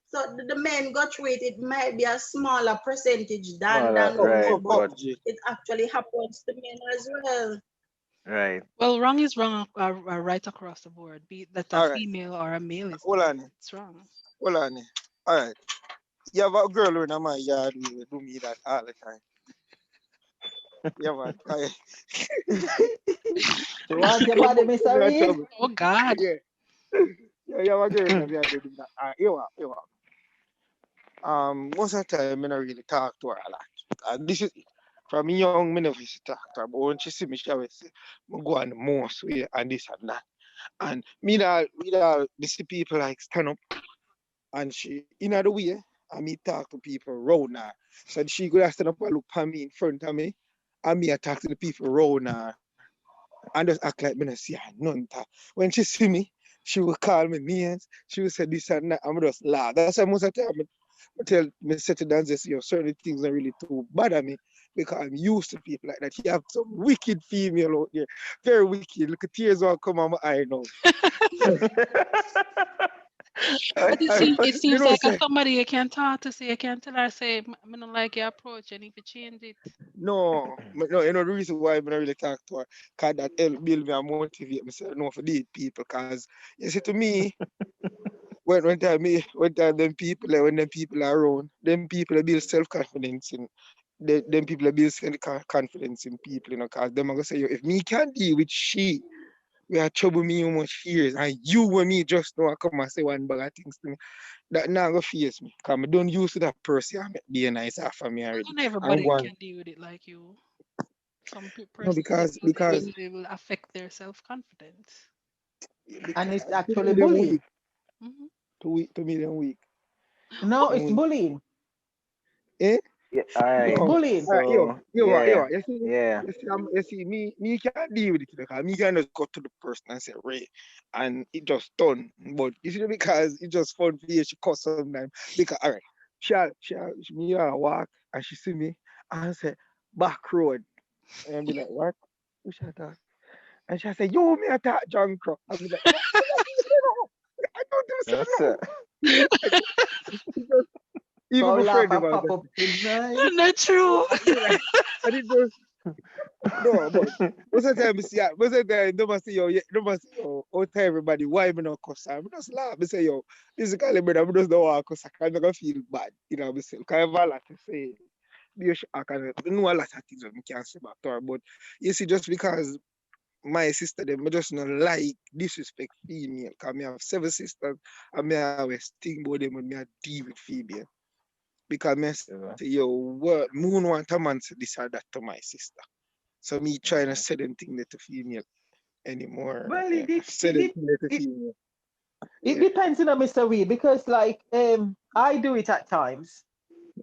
[SPEAKER 5] So the men got through it. It might be a smaller percentage
[SPEAKER 2] Smaller,
[SPEAKER 5] than
[SPEAKER 2] right,
[SPEAKER 5] women, but
[SPEAKER 2] but
[SPEAKER 3] G.
[SPEAKER 5] it actually happens to men as well.
[SPEAKER 2] right.
[SPEAKER 4] Well, wrong is wrong right across the board. Be it that a
[SPEAKER 3] All right.
[SPEAKER 4] female or a male is
[SPEAKER 3] Hold
[SPEAKER 4] doing
[SPEAKER 3] on.
[SPEAKER 4] it. It's wrong.
[SPEAKER 3] Hold on. All right. You have a girl in my yard who will do me that all the time. Yeah, man.
[SPEAKER 6] She want your
[SPEAKER 3] Give
[SPEAKER 6] body,
[SPEAKER 3] me
[SPEAKER 6] Mr.
[SPEAKER 3] that
[SPEAKER 6] Reed?
[SPEAKER 3] trouble.
[SPEAKER 4] Oh God.
[SPEAKER 3] Yeah. You have a girl in my yard who do that. You. Most of the time, I don't really talk to her a lot. And this is from young, I never used to talk to her. But when she see me, she always say, I go on the most way and this and that. And me that this people like stand up and she in the way and me talk to people around her. So she go stand up and look at me in front of me and me I talk to the people around her and just act like me not see her none. When she see me, she will call me names. She will say this and that. I'm just laugh. That's why most of the time I tell me set to dance, yo, certain things are really too bother me because I'm used to people like that. You have some wicked female out there, very wicked. Look at tears will come on my eye now.
[SPEAKER 4] But it
[SPEAKER 3] You
[SPEAKER 4] seems
[SPEAKER 3] know,
[SPEAKER 4] like
[SPEAKER 3] say
[SPEAKER 4] somebody you can talk to, say you can tell her, say, I don't like your approach, and if you change it.
[SPEAKER 3] no, you know the reason why I don't really talk to her, cause that help build me and motivate me. So I know for these people, cause you see to me, when time them people when them people are around, them people build self confidence in them people build self confidence in people, you know, cause them are gonna say, yo, if me can't deal with she, we are trouble me how much years, and you and me just know I come and say one bag of things to me. That now go face me. Cause I don't use to that person I be nice after me
[SPEAKER 4] Well,
[SPEAKER 3] already.
[SPEAKER 4] not
[SPEAKER 3] I'm
[SPEAKER 4] everybody
[SPEAKER 3] going
[SPEAKER 4] can deal with it like you. Some
[SPEAKER 3] no
[SPEAKER 4] persons,
[SPEAKER 3] because
[SPEAKER 4] it will affect their self-confidence.
[SPEAKER 6] And
[SPEAKER 3] because
[SPEAKER 6] it's
[SPEAKER 3] to
[SPEAKER 6] actually
[SPEAKER 3] me them
[SPEAKER 6] bullying.
[SPEAKER 3] weak.
[SPEAKER 4] Hmm.
[SPEAKER 3] To me them weak.
[SPEAKER 6] No,
[SPEAKER 3] Them
[SPEAKER 6] it's
[SPEAKER 3] weak.
[SPEAKER 6] bullying.
[SPEAKER 3] Eh?
[SPEAKER 2] Yeah, all
[SPEAKER 6] It's
[SPEAKER 2] right.
[SPEAKER 3] No.
[SPEAKER 6] bullying.
[SPEAKER 2] So yeah, yeah.
[SPEAKER 3] You see, me can't deal with it because me can just go to the person and say, Ray, and it just done. But you see, because it just fun for you, she cuss sometimes. Because, all right, me walk and she see me and say, back road. And I be like, what? Who shall talk? And she say, yo, me attack John Crow. I be like, what? I don't do so,
[SPEAKER 2] Yes,
[SPEAKER 3] no.
[SPEAKER 2] sir.
[SPEAKER 3] I just, even
[SPEAKER 6] So
[SPEAKER 3] my
[SPEAKER 6] laugh
[SPEAKER 3] friend, they
[SPEAKER 6] and
[SPEAKER 3] was
[SPEAKER 6] pop up tonight.
[SPEAKER 4] Not true.
[SPEAKER 3] I be like, I did just, no, but most of the time, most of the time, they must say, yo, yeah, they must say, yo, out to everybody, why me not cuss? I just laugh. I say, yo, basically, brother, I just don't want to cuss. I can't feel bad, you know, myself. Because I have a lot to say. I can know a lot of things that I can't say back to her. But you see, just because my sister, them, I just not like disrespect female. Because I have 7 sisters, and I always think about them when I deal with female. Because I
[SPEAKER 2] Yeah.
[SPEAKER 3] say, yo, what, moon want a man say this or that to my sister. So me trying to
[SPEAKER 2] Mhm.
[SPEAKER 3] say them thing that to female anymore.
[SPEAKER 6] Well,
[SPEAKER 3] Yeah. Say them thing that to female.
[SPEAKER 6] it
[SPEAKER 3] Yeah.
[SPEAKER 6] depends, Mr. Weed, because like I do it at times.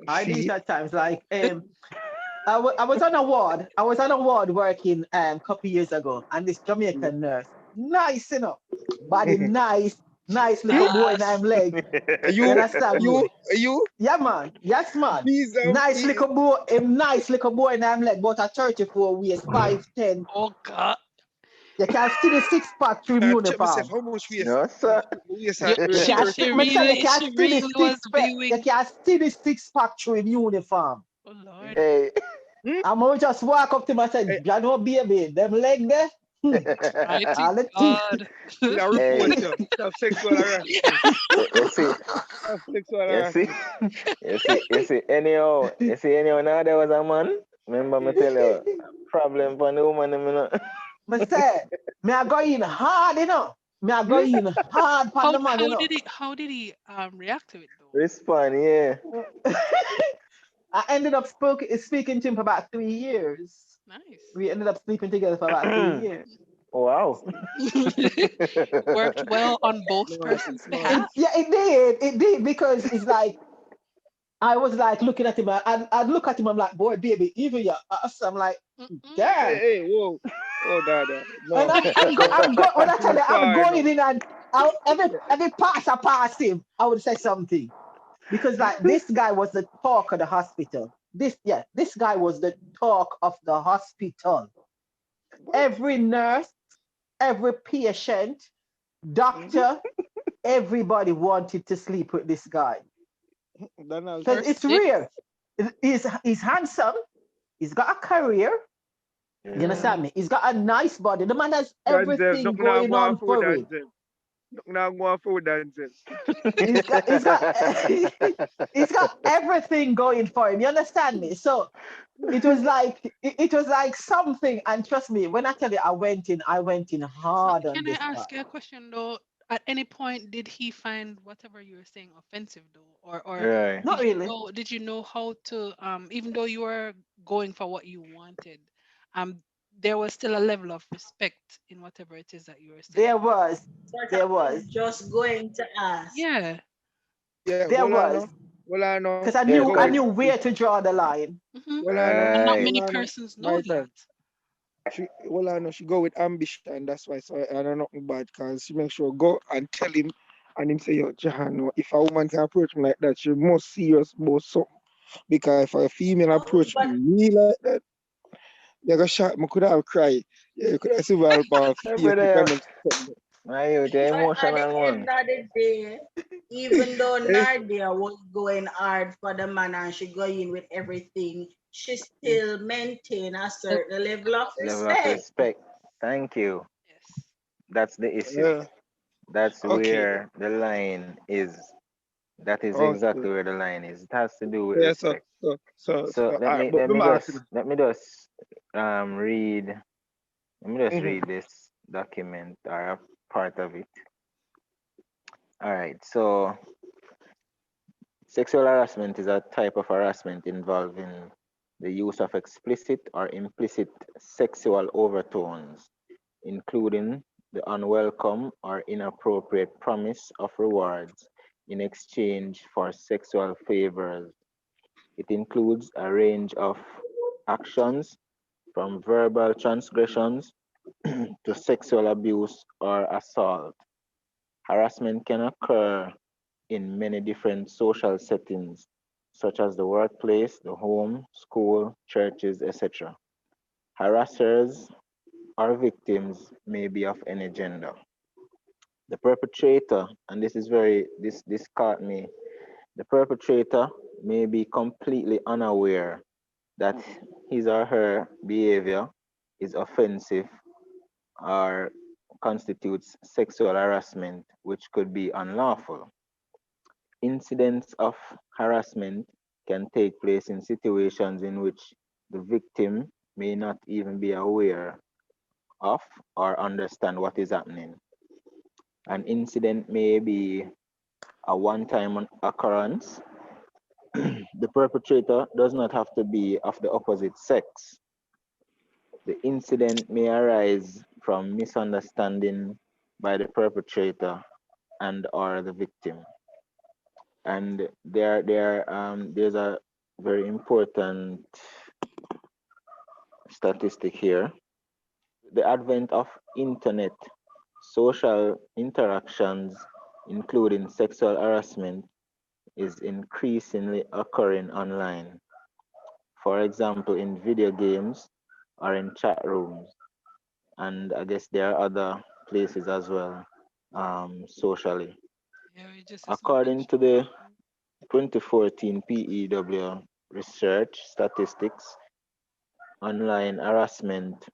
[SPEAKER 6] I do it
[SPEAKER 3] See?
[SPEAKER 6] at times. Like I was on a ward. I was on a ward working couple years ago, and this Jamaican nurse, nice, body
[SPEAKER 3] Mhm.
[SPEAKER 6] nice, nice little
[SPEAKER 3] You,
[SPEAKER 6] boy in I'm leg. You
[SPEAKER 3] you,
[SPEAKER 6] understand me?
[SPEAKER 3] you,
[SPEAKER 6] Yeah, man. Yes, man.
[SPEAKER 3] these
[SPEAKER 6] Nice little boy, a nice little boy in I'm leg, but a 34 waist, 5'10".
[SPEAKER 4] Oh God.
[SPEAKER 6] You can see the six pack through
[SPEAKER 3] I check myself
[SPEAKER 6] uniform.
[SPEAKER 3] how much we
[SPEAKER 2] No,
[SPEAKER 3] how
[SPEAKER 2] sir.
[SPEAKER 3] much we
[SPEAKER 4] Yeah,
[SPEAKER 6] You
[SPEAKER 3] real
[SPEAKER 6] can see,
[SPEAKER 3] 30.
[SPEAKER 6] me say you can
[SPEAKER 4] she
[SPEAKER 6] see the
[SPEAKER 4] really was
[SPEAKER 6] six pack. You
[SPEAKER 4] viewing.
[SPEAKER 6] can see the six pack through in uniform.
[SPEAKER 4] Oh Lord.
[SPEAKER 2] Hey.
[SPEAKER 3] Hmm?
[SPEAKER 6] I'm gonna just walk up to him and say,
[SPEAKER 3] Hey,
[SPEAKER 6] you know, baby, them leg there.
[SPEAKER 4] Mighty
[SPEAKER 6] All the things.
[SPEAKER 4] God.
[SPEAKER 3] I
[SPEAKER 2] Hey,
[SPEAKER 3] report you. Of sexual harassment.
[SPEAKER 2] you see,
[SPEAKER 3] Of sexual
[SPEAKER 2] you see,
[SPEAKER 3] harassment.
[SPEAKER 2] anyhow, now there was a man. Remember me tell you, problem for the woman, you know.
[SPEAKER 6] But say, me I go in hard, Me I go
[SPEAKER 3] Hmm?
[SPEAKER 6] in hard for the man,
[SPEAKER 4] How did he react to it though?
[SPEAKER 2] Respond, yeah.
[SPEAKER 6] I ended up speaking to him for about 3 years.
[SPEAKER 4] Nice.
[SPEAKER 6] We ended up sleeping together for about 3 years.
[SPEAKER 2] Wow.
[SPEAKER 4] Worked well on both
[SPEAKER 3] Smart,
[SPEAKER 4] persons'
[SPEAKER 3] smart.
[SPEAKER 4] behalf.
[SPEAKER 6] It did, because it's like, I was like looking at him, I'd look at him, I'm like, boy, baby, even your ass. I'm like,
[SPEAKER 4] Mm-mm.
[SPEAKER 3] Hey,
[SPEAKER 6] damn.
[SPEAKER 3] hey, whoa. Oh, Dada.
[SPEAKER 6] And
[SPEAKER 3] No, no.
[SPEAKER 6] I'm go, when I tell
[SPEAKER 3] Too
[SPEAKER 6] you, I'm
[SPEAKER 3] far
[SPEAKER 6] going
[SPEAKER 3] now.
[SPEAKER 6] in, and every pass I pass him, I would say something. Because like this guy was the talk of the hospital. This guy was the talk of the hospital.
[SPEAKER 3] What?
[SPEAKER 6] Every nurse, every patient,
[SPEAKER 3] Mhm.
[SPEAKER 6] doctor, everybody wanted to sleep with this guy.
[SPEAKER 3] Donald
[SPEAKER 6] Because
[SPEAKER 3] said,
[SPEAKER 4] First
[SPEAKER 6] it's
[SPEAKER 4] stick.
[SPEAKER 6] rare. He's handsome, he's got a career, you
[SPEAKER 2] Yeah.
[SPEAKER 6] understand me? He's got a nice body. The man has
[SPEAKER 3] Denzel,
[SPEAKER 6] everything
[SPEAKER 3] nothing now
[SPEAKER 6] going
[SPEAKER 3] going
[SPEAKER 6] on
[SPEAKER 3] for
[SPEAKER 6] for him.
[SPEAKER 3] Denzel. Nothing now going for Denzel.
[SPEAKER 6] He's got he's got everything going for him. You understand me? So it was like something. And trust me, when I tell you I went in
[SPEAKER 4] So
[SPEAKER 6] hard on
[SPEAKER 4] can I
[SPEAKER 6] this guy.
[SPEAKER 4] ask you a question though? At any point did he find whatever you were saying offensive though? Or
[SPEAKER 2] Right.
[SPEAKER 6] Not really.
[SPEAKER 4] did you know how to even though you were going for what you wanted, um there was still a level of respect in whatever it is that you were saying?
[SPEAKER 6] There was,
[SPEAKER 5] Sort of,
[SPEAKER 6] there
[SPEAKER 5] I
[SPEAKER 6] was,
[SPEAKER 5] was just going to ask.
[SPEAKER 4] Yeah.
[SPEAKER 3] Yeah,
[SPEAKER 6] there was.
[SPEAKER 3] well, I know,
[SPEAKER 6] Because
[SPEAKER 3] she
[SPEAKER 2] Yes,
[SPEAKER 3] go
[SPEAKER 6] I
[SPEAKER 3] with,
[SPEAKER 2] yes.
[SPEAKER 6] knew where to draw the line.
[SPEAKER 4] Hmm.
[SPEAKER 3] well,
[SPEAKER 4] And not
[SPEAKER 2] Right.
[SPEAKER 4] many persons know
[SPEAKER 3] my
[SPEAKER 4] that.
[SPEAKER 3] friend. She go with ambition. That's why. So I don't know nothing bad because she make sure go and tell him And him say, yo, Jahan, no, if a woman can approach me like that, she must serious about something. Because if a female
[SPEAKER 5] No,
[SPEAKER 3] approach
[SPEAKER 5] but
[SPEAKER 3] me like that, they go shot, I could have cry. Yeah, could have survived about
[SPEAKER 2] My
[SPEAKER 3] fear to
[SPEAKER 2] brother,
[SPEAKER 3] kind of something.
[SPEAKER 2] my youth, you're
[SPEAKER 5] but at the
[SPEAKER 2] emotional
[SPEAKER 5] end
[SPEAKER 2] one.
[SPEAKER 5] of the day, even though
[SPEAKER 3] Eh,
[SPEAKER 5] Nadia was going hard for the man and she go in with everything, she
[SPEAKER 3] mm,
[SPEAKER 5] still maintain a
[SPEAKER 4] Uh,
[SPEAKER 5] certain level of
[SPEAKER 2] Level of
[SPEAKER 5] respect.
[SPEAKER 2] respect. Thank you.
[SPEAKER 4] yes.
[SPEAKER 2] That's the issue.
[SPEAKER 3] yeah,
[SPEAKER 2] That's
[SPEAKER 3] okay,
[SPEAKER 2] where the line is. That is
[SPEAKER 3] okay.
[SPEAKER 2] exactly where the line is. It has to do with
[SPEAKER 3] Yeah, so,
[SPEAKER 2] respect.
[SPEAKER 3] so, so, so,
[SPEAKER 2] So
[SPEAKER 3] all right, but let me ask you.
[SPEAKER 2] let me just read let me just
[SPEAKER 3] Mm-hmm,
[SPEAKER 2] read this document or a part of it. All right. So sexual harassment is a type of harassment involving the use of explicit or implicit sexual overtones, including the unwelcome or inappropriate promise of rewards in exchange for sexual favors. It includes a range of actions from verbal transgressions to sexual abuse or assault. Harassment can occur in many different social settings, such as the workplace, the home, school, churches, etc. Harassers or victims may be of any gender. The perpetrator, and this caught me, the perpetrator may be completely unaware that his or her behavior is offensive or constitutes sexual harassment, which could be unlawful. Incidents of harassment can take place in situations in which the victim may not even be aware of or understand what is happening. An incident may be a one time occurrence. The perpetrator does not have to be of the opposite sex. The incident may arise from misunderstanding by the perpetrator and or the victim. And there's a very important statistic here. The advent of internet social interactions, including sexual harassment, is increasingly occurring online. For example, in video games or in chat rooms. And I guess there are other places as well, socially.
[SPEAKER 4] Yeah, we just is
[SPEAKER 2] According to
[SPEAKER 4] mentioned.
[SPEAKER 2] the 2014 PEW research statistics, online harassment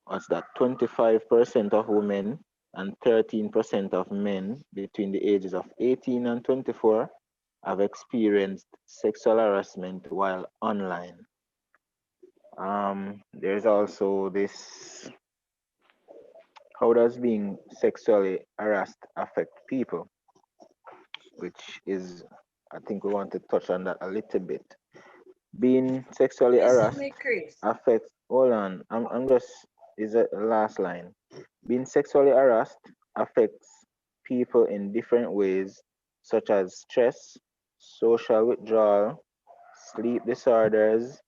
[SPEAKER 2] was that 25% of women and 13% of men between the ages of 18 and 24 have experienced sexual harassment while online. There's also this: how does being sexually harassed affect people? Which is, I think we want to touch on that a little bit. Being sexually
[SPEAKER 5] Listen,
[SPEAKER 2] harassed
[SPEAKER 5] me, Chris.
[SPEAKER 2] affects, hold on, I'm just, is the last line. Being sexually harassed affects people in different ways, such as stress, social withdrawal, sleep disorders,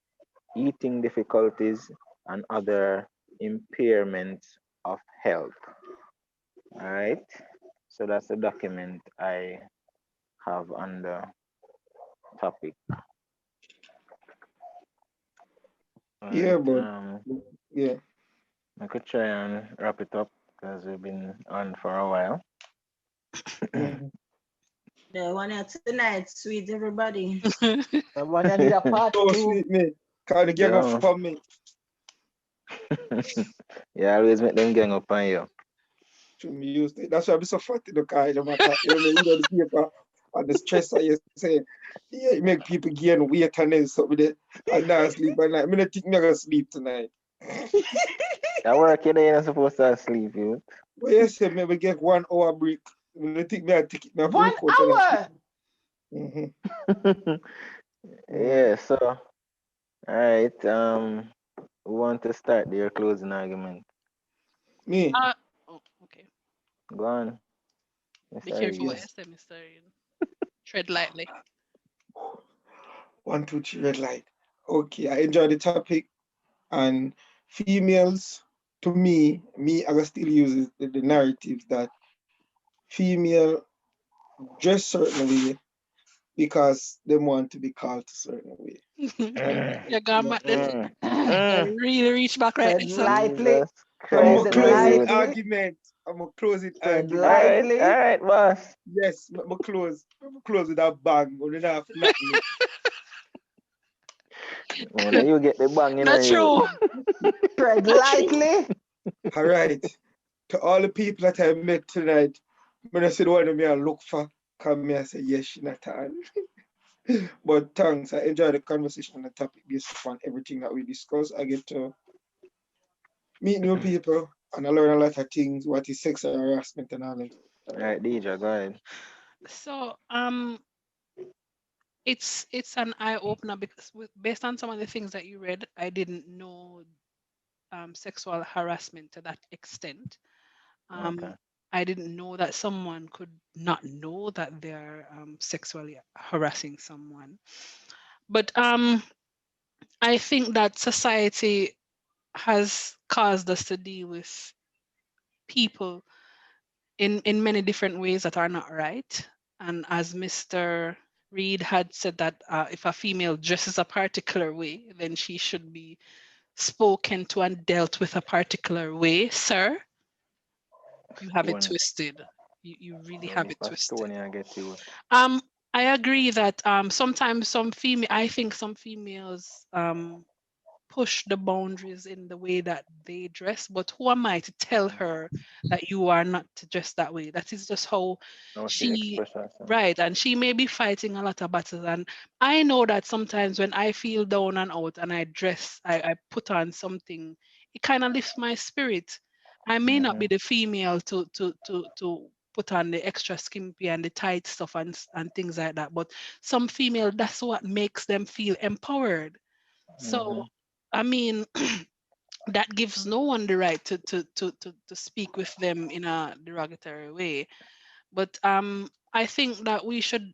[SPEAKER 2] eating difficulties, and other impairments of health. All right. So that's the document I have on the topic. All
[SPEAKER 3] yeah,
[SPEAKER 2] right.
[SPEAKER 3] but yeah,
[SPEAKER 2] I could try and wrap it up because we've been on for a while.
[SPEAKER 3] mm-hmm.
[SPEAKER 5] The one here tonight, sweet everybody.
[SPEAKER 6] The one I need a part
[SPEAKER 3] So
[SPEAKER 6] two.
[SPEAKER 3] sweet, me. Kind of gang up
[SPEAKER 2] Yeah.
[SPEAKER 3] for me.
[SPEAKER 2] Yeah, always make them gang up on you.
[SPEAKER 3] To me use it. That's why I'm so fat in the car. You know, you know the paper and the stress that you say. Yeah, it make people gain weight and then something there. And now sleep at night. I mean, I think I'm gonna sleep tonight.
[SPEAKER 2] At work, you're not supposed to sleep, you.
[SPEAKER 3] But yes, I maybe get 1 hour break. I think me I take it, me have to
[SPEAKER 6] One
[SPEAKER 3] look out and sleep.
[SPEAKER 6] hour.
[SPEAKER 3] Mm-hmm. Mm.
[SPEAKER 2] Yeah, so, all right. We want to start your closing argument.
[SPEAKER 3] Me,
[SPEAKER 4] Oh, okay.
[SPEAKER 2] Go on,
[SPEAKER 4] Be
[SPEAKER 2] Mr.
[SPEAKER 4] careful what
[SPEAKER 2] Reed.
[SPEAKER 4] you say, Mr. Ian. Tread lightly.
[SPEAKER 3] 1, 2, 3, red light. Okay, I enjoy the topic. And females, to me, I will still use the narrative that female dress certain way because they want to be called a certain way. Right?
[SPEAKER 4] You're gone back then.
[SPEAKER 2] Mm, mm.
[SPEAKER 4] Really reach back right
[SPEAKER 6] Tread
[SPEAKER 4] there, son.
[SPEAKER 6] lightly.
[SPEAKER 2] Jesus
[SPEAKER 3] I'm
[SPEAKER 2] Christ,
[SPEAKER 3] gonna
[SPEAKER 6] Tread
[SPEAKER 3] close the
[SPEAKER 2] Marie.
[SPEAKER 6] lightly.
[SPEAKER 3] argument. I'm gonna close it
[SPEAKER 6] Tread
[SPEAKER 3] argument.
[SPEAKER 6] lightly.
[SPEAKER 2] All right, boss.
[SPEAKER 3] Yes, I'm gonna close. I'm gonna close with a bang. We're not have knock me.
[SPEAKER 2] When you get the bang in
[SPEAKER 4] Not
[SPEAKER 2] you.
[SPEAKER 4] true.
[SPEAKER 6] Tread
[SPEAKER 4] Not true.
[SPEAKER 6] lightly.
[SPEAKER 3] All right. To all the people that I met tonight, when I said one of me I look for, come here and say yes, she not on. But thanks. I enjoyed the conversation on the topic based upon everything that we discussed. I get to meet new people and I learn a lot of things, what is sexual harassment and all that.
[SPEAKER 2] All right, DJ, go ahead.
[SPEAKER 4] So it's an eye opener because based on some of the things that you read, I didn't know sexual harassment to that extent.
[SPEAKER 2] Okay.
[SPEAKER 4] I didn't know that someone could not know that they're sexually harassing someone. But I think that society has caused us to deal with people in many different ways that are not right. And as Mr. Reed had said that if a female dresses a particular way, then she should be spoken to and dealt with a particular way. Sir, you have it
[SPEAKER 2] Stone.
[SPEAKER 4] twisted. You really
[SPEAKER 2] And
[SPEAKER 4] have
[SPEAKER 2] if
[SPEAKER 4] it
[SPEAKER 2] a
[SPEAKER 4] twisted.
[SPEAKER 2] stone, I get you.
[SPEAKER 4] I agree that sometimes I think some females push the boundaries in the way that they dress, but who am I to tell her that you are not to dress that way? That is just how
[SPEAKER 2] No, she
[SPEAKER 4] she,
[SPEAKER 2] express herself.
[SPEAKER 4] right, and she may be fighting a lot of battles. And I know that sometimes when I feel down and out and I put on something, it kind of lifts my spirit. I may not be the female to put on the extra skimpy and the tight stuff and things like that, but some female, that's what makes them feel empowered. So I mean, that gives no one the right to speak with them in a derogatory way. But I think that we should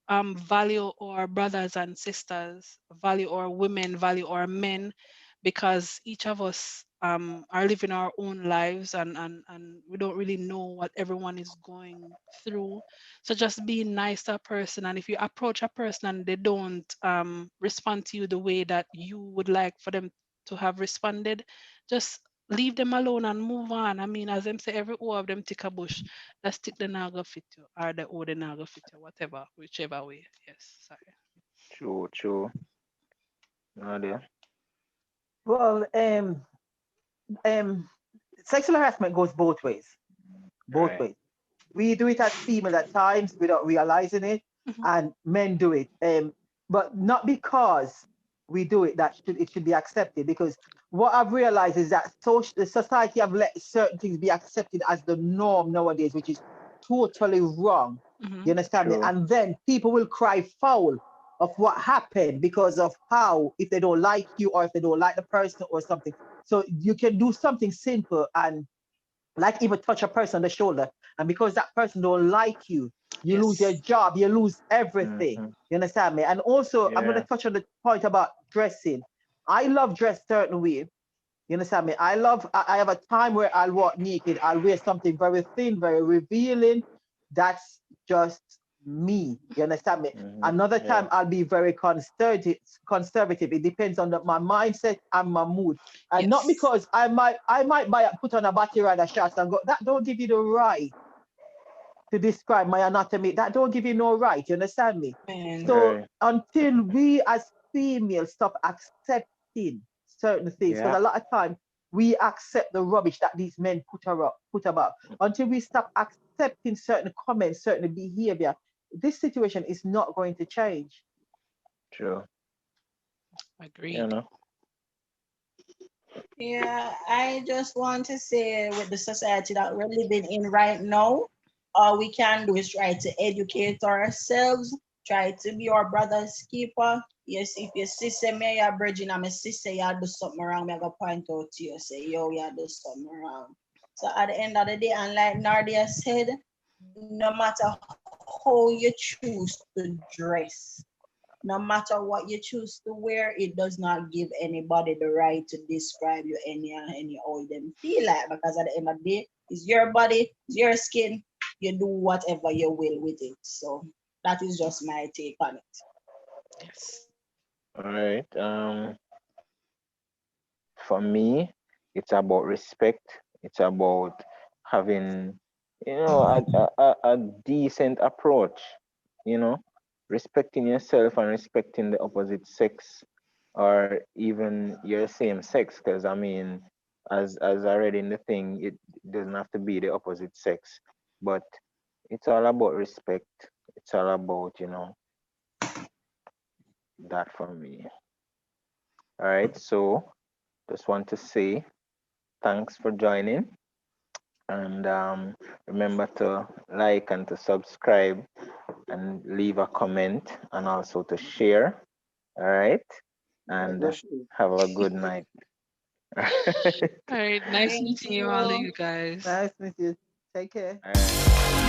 [SPEAKER 4] value our brothers and sisters, value our women, value our men, because each of us are living our own lives and we don't really know what everyone is going through. So just be nice to a person. And if you approach a person and they don't respond to you the way that you would like for them to have responded, just leave them alone and move on. I mean, as them say, every O of them tick a bush. Let's stick the naga fit you or the O the naga fit you, whatever, whichever way. Yes, sorry.
[SPEAKER 2] True, true. Nadia.
[SPEAKER 6] Well, sexual harassment goes both ways. Both
[SPEAKER 2] Right.
[SPEAKER 6] ways. We do it as females at times without realizing it,
[SPEAKER 4] Mhm.
[SPEAKER 6] and men do it. But not because we do it that it should be accepted. Because what I've realized is that the society have let certain things be accepted as the norm nowadays, which is totally wrong. You
[SPEAKER 4] Mhm.
[SPEAKER 6] understand me?
[SPEAKER 2] True.
[SPEAKER 6] And then people will cry foul of what happened because of how, if they don't like you or if they don't like the person or something. So you can do something simple and like even touch a person on the shoulder, and because that person don't like you, you lose your
[SPEAKER 4] Yes.
[SPEAKER 6] job, you lose everything.
[SPEAKER 2] Mm-hmm.
[SPEAKER 6] You understand me? And also I'm going to
[SPEAKER 2] Yeah.
[SPEAKER 6] touch on the point about dressing. I love dress certain way. You understand me? I have a time where I'll walk naked, I'll wear something very thin, very revealing. That's just me. You understand me? Another
[SPEAKER 2] Yeah.
[SPEAKER 6] time I'll be very conservative. It depends on my mindset and my mood. And not
[SPEAKER 4] Yes.
[SPEAKER 6] because I might put on a battery ride a shots and go, that don't give you the right to describe my anatomy. That don't give you no right. You understand me?
[SPEAKER 4] Man.
[SPEAKER 6] So
[SPEAKER 2] Right.
[SPEAKER 6] until we as females stop accepting certain things, because
[SPEAKER 2] Yeah.
[SPEAKER 6] a lot of time we accept the rubbish that these men put about. Until we stop accepting certain comments, certain behavior, this situation is not going to change.
[SPEAKER 2] True. You
[SPEAKER 4] Agreed.
[SPEAKER 2] know.
[SPEAKER 5] Yeah, I just want to say with the society that we're living in right now, all we can do is try to educate ourselves, try to be our brother's keeper. Yes, if your sister me, your virgin, I'm a sister, you do something wrong, me I go point out to you, say, yo, you do something wrong. So at the end of the day, and like Nardia said, no matter how you choose to dress, no matter what you choose to wear, it does not give anybody the right to describe you any how them feel like. Because at the end of the day, it's your body, it's your skin, you do whatever you will with it. So that is just my take on it.
[SPEAKER 4] Yes.
[SPEAKER 2] All right. For me, it's about respect. It's about having, a decent approach, you know, respecting yourself and respecting the opposite sex or even your same sex. Because I mean, as I read in the thing, it doesn't have to be the opposite sex, but it's all about respect. It's all about, that for me. All right. So just want to say thanks for joining. And remember to like and to subscribe and leave a comment and also to share. All right.
[SPEAKER 3] I
[SPEAKER 2] And
[SPEAKER 3] go shoot.
[SPEAKER 2] have a good night. All
[SPEAKER 4] All right. Nice
[SPEAKER 5] Thank
[SPEAKER 4] meeting you, all of
[SPEAKER 5] you.
[SPEAKER 4] you guys.
[SPEAKER 6] Nice, Mrs. Take care.
[SPEAKER 2] right.